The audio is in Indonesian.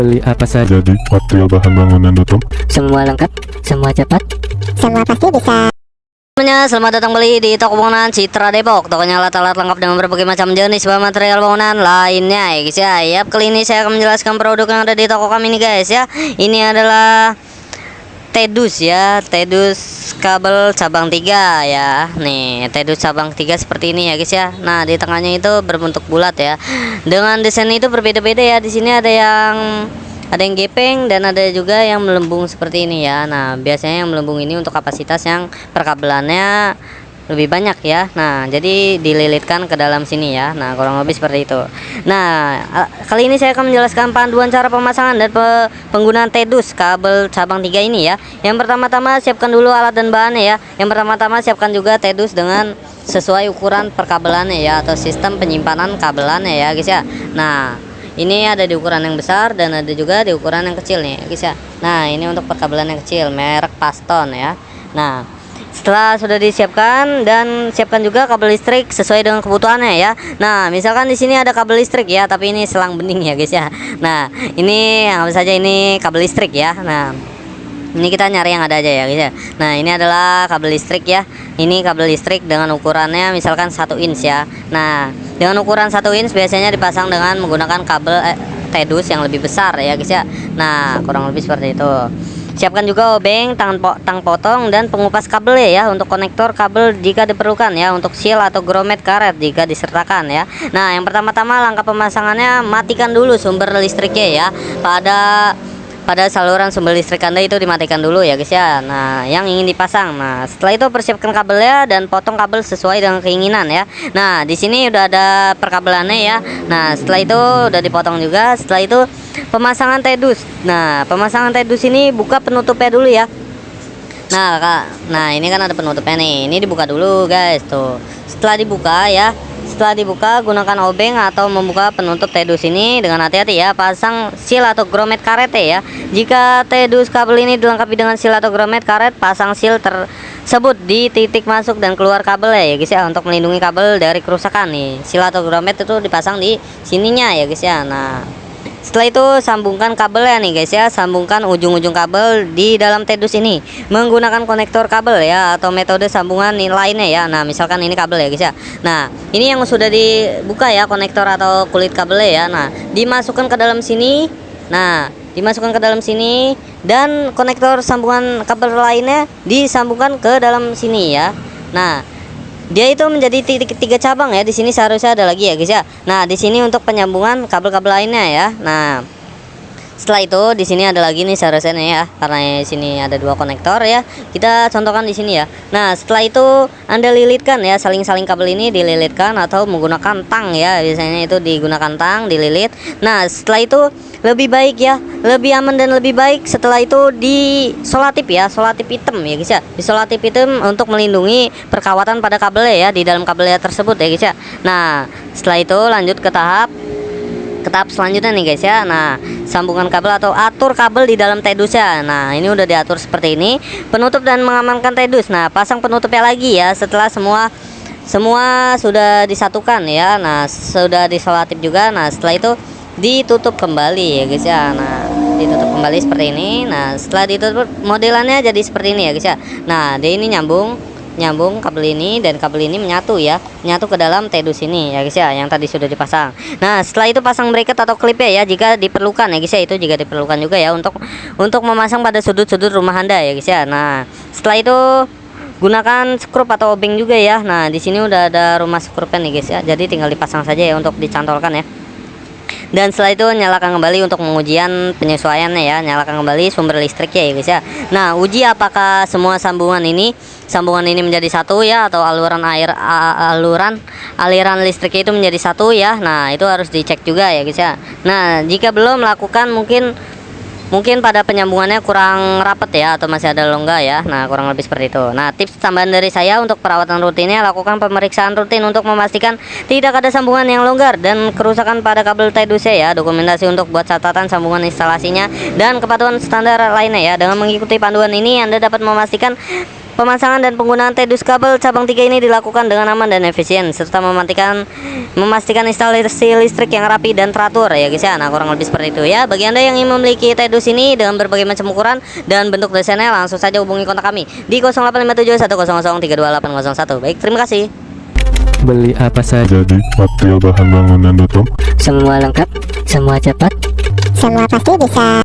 Beli apa saja? Jadi material bahan bangunan tutup. Semua lengkap, semua cepat. Semua pasti bisa. Selamat datang kembali di toko bangunan Citra Depok. Tokonya alat-alat lengkap dengan berbagai macam jenis bahan material bangunan lainnya ya guys ya. Yap, kali ini saya akan menjelaskan produk yang ada di toko kami nih guys ya. Ini adalah Tedus ya, Tedus kabel cabang 3 ya. Nih, Tedus cabang 3 seperti ini ya guys ya. Nah, di tengahnya itu berbentuk bulat ya. Dengan desain itu berbeda-beda ya. Di sini ada yang gepeng dan ada juga yang melembung seperti ini ya. Nah, biasanya yang melembung ini untuk kapasitas yang perkabelannya lebih banyak ya. Nah, jadi dililitkan ke dalam sini ya. Nah, kurang lebih seperti itu. Nah, kali ini saya akan menjelaskan panduan cara pemasangan dan penggunaan Tedus kabel cabang 3 ini ya. Yang pertama-tama siapkan dulu alat dan bahannya ya. Yang pertama-tama siapkan juga Tedus dengan sesuai ukuran perkabelannya ya, atau sistem penyimpanan kabelannya ya guys ya. Nah, ini ada di ukuran yang besar dan ada juga di ukuran yang kecil nih guys ya. Nah, ini untuk perkabelan yang kecil merek Paston ya. Nah, setelah sudah disiapkan, dan siapkan juga kabel listrik sesuai dengan kebutuhannya ya. Nah, misalkan di sini ada kabel listrik ya, tapi ini selang bening ya guys ya. Nah, ini apa saja, ini kabel listrik ya. Nah, ini kita nyari yang ada aja ya guys ya. Nah, ini adalah kabel listrik ya. Ini kabel listrik dengan ukurannya misalkan 1 inch ya. Nah, dengan ukuran 1 inch biasanya dipasang dengan menggunakan kabel Tedus yang lebih besar ya guys ya. Nah, kurang lebih seperti itu. Siapkan juga obeng, tang potong, dan pengupas kabel ya untuk konektor kabel jika diperlukan ya, untuk seal atau grommet karet jika disertakan ya. Nah, yang pertama-tama langkah pemasangannya, matikan dulu sumber listriknya ya. Pada saluran sumber listrik Anda itu dimatikan dulu ya guys ya. Nah, yang ingin dipasang. Nah, setelah itu persiapkan kabelnya dan potong kabel sesuai dengan keinginan ya. Nah, di sini udah ada perkabelannya ya. Nah, setelah itu udah dipotong juga. Setelah itu pemasangan Tedus. Nah, pemasangan Tedus ini buka penutupnya dulu ya. Nah, nah ini kan ada penutupnya nih. Ini dibuka dulu guys tuh. Setelah dibuka ya, setelah dibuka, gunakan obeng atau membuka penutup Tedus ini dengan hati-hati ya. Pasang seal atau grommet karet ya. Jika Tedus kabel ini dilengkapi dengan seal atau grommet karet, pasang seal tersebut di titik masuk dan keluar kabel ya guys ya, untuk melindungi kabel dari kerusakan nih. Seal atau grommet itu dipasang di sininya ya guys ya. Nah, setelah itu sambungkan kabelnya nih guys ya. Sambungkan ujung-ujung kabel di dalam Tedus ini menggunakan konektor kabel ya, atau metode sambungan lainnya ya. Nah, misalkan ini kabel ya guys ya. Nah, ini yang sudah dibuka ya, konektor atau kulit kabelnya ya. Nah, dimasukkan ke dalam sini. Nah, dimasukkan ke dalam sini, dan konektor sambungan kabel lainnya disambungkan ke dalam sini ya. Nah, dia itu menjadi tiga cabang ya. Di sini seharusnya ada lagi ya guys ya. Nah, di sini untuk penyambungan kabel-kabel lainnya ya. Nah, setelah itu di sini ada lagi nih seharusnya nih ya, karena di sini ada 2 konektor ya. Kita contohkan di sini ya. Nah, setelah itu Anda lilitkan ya, saling-saling kabel ini dililitkan atau menggunakan tang ya. Biasanya itu digunakan tang, dililit. Nah, setelah itu lebih baik ya, lebih aman dan lebih baik setelah itu disolatip ya, solatip hitam ya guys ya. Disolatip hitam untuk melindungi perkawatan pada kabelnya ya, di dalam kabelnya tersebut ya guys ya. Nah, setelah itu lanjut ke tahap selanjutnya nih guys ya. Nah, sambungan kabel atau atur kabel di dalam Tedus ya. Nah, ini udah diatur seperti ini. Penutup dan mengamankan Tedus. Nah, pasang penutupnya lagi ya setelah semua sudah disatukan ya. Nah, sudah disolatip juga. Nah, setelah itu ditutup kembali ya guys ya. Nah, ditutup kembali seperti ini. Nah, setelah ditutup modelannya jadi seperti ini ya guys ya. Nah, dia ini nyambung kabel ini dan kabel ini menyatu ke dalam Tedus ini ya guys ya, yang tadi sudah dipasang. Nah, setelah itu pasang bracket atau klipnya ya jika diperlukan ya guys ya. Itu jika diperlukan juga ya, untuk memasang pada sudut-sudut rumah Anda ya guys ya. Nah, setelah itu gunakan skrup atau obeng juga ya. Nah, di sini udah ada rumah skrupnya nih guys ya. Jadi tinggal dipasang saja ya untuk dicantolkan ya. Dan setelah itu nyalakan kembali untuk pengujian penyesuaiannya ya. Nyalakan kembali sumber listriknya ya guys ya. Nah, uji apakah semua sambungan ini menjadi satu ya, atau aliran listriknya itu menjadi satu ya. Nah, itu harus dicek juga ya guys ya. Nah, jika belum, lakukan mungkin pada penyambungannya kurang rapat ya, atau masih ada longga ya. Nah, kurang lebih seperti itu. Nah, tips tambahan dari saya untuk perawatan rutinnya, lakukan pemeriksaan rutin untuk memastikan tidak ada sambungan yang longgar dan kerusakan pada kabel Tedus ya. Dokumentasi untuk buat catatan sambungan instalasinya dan kepatuhan standar lainnya ya. Dengan mengikuti panduan ini, Anda dapat memastikan Pemasangan dan penggunaan TEDUS kabel cabang 3 ini dilakukan dengan aman dan efisien serta memastikan instalasi listrik yang rapi dan teratur ya guys ya. Nah, kurang lebih seperti itu ya. Bagi Anda yang ingin memiliki TEDUS ini dengan berbagai macam ukuran dan bentuk desainnya, langsung saja hubungi kontak kami di 0857100801. Baik, terima kasih. Beli apa saja? Jadi, material bahan bangunan.com. Semua lengkap, semua cepat. Semua pasti bisa.